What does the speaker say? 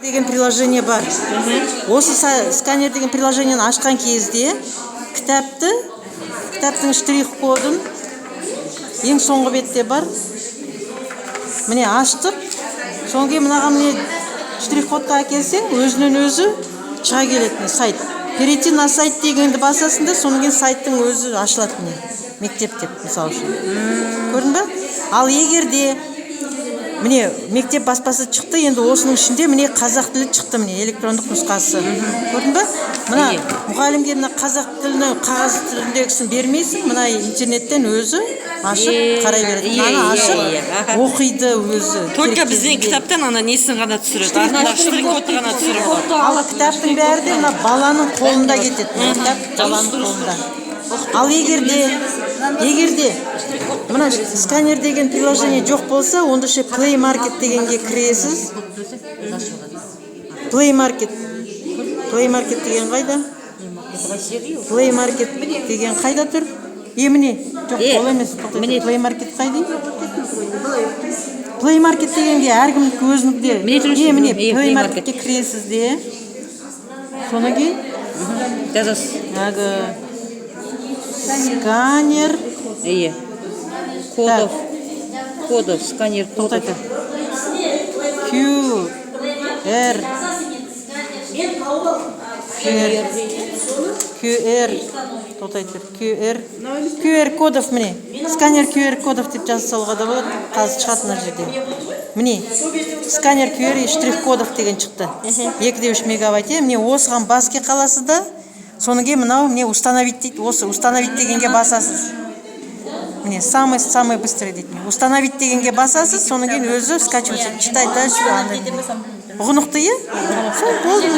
деген приложение бар. Осы сканер деген приложениені ашқан кезде кітаптың штрих-кодын ең соңғы бетте бар. Міне аштық. Соңғы кейін мынаған міне штрих-кодқа әкелсең, өзінен өзі шыға келетін сайт. Перейти на сайт дегенді басасында, соның кейін сайттың өзі ашылады міне. Мектеп деп, мысалы үшін. Көрдің бе? Ал егерде міне мектеп баспасы шықты, енді осының ішінде міне қазақ тілі шықты, міне электрондық нұсқасы. Көрдің бе? Мына мұғалімге мына қазақ тілінің қағаз түріндегісін бермейсің, мына интернеттен өзі ашып қарай береді. Ана ашып оқиды өзі. Только біздің кітаптан ана несін ғана түсіреді. Артында штрих-кодты ғана түсіреді. Ал кітаптың бәрі де мына баланың қолында кетеді. Кітап баланың қолында. Ал егерде мына сканер деген приложение жоқ болса, онда ше Play Market дегенге кіресіз. Play Market деген қайда? Play Market деген қайда тұр? Міне, жоқ, ол емес. Play Market қайда? Play Market дегенге әркімдікі өзінікде. Міне, Play Marketке кіресіз де. Соны кейін жазасыз. Сканер. Кодов, сканер кодов. QR кодов міне. Сканер QR кодов деп жазып салуға да болады. Қазір шығады мына жерде. Міне, сканер QR штрих кодов деген шықты. 2,3 мегабайт. Міне осыған баске қаласы да. Соны кейін мынау міне установить дейді. Осы установить дегенге басасыз. Міне самый быстрый дейді. Установить дегенге басасыз, соны кейін өзі скачивается, читать дальше. Ұғынықты, е? Сол болды.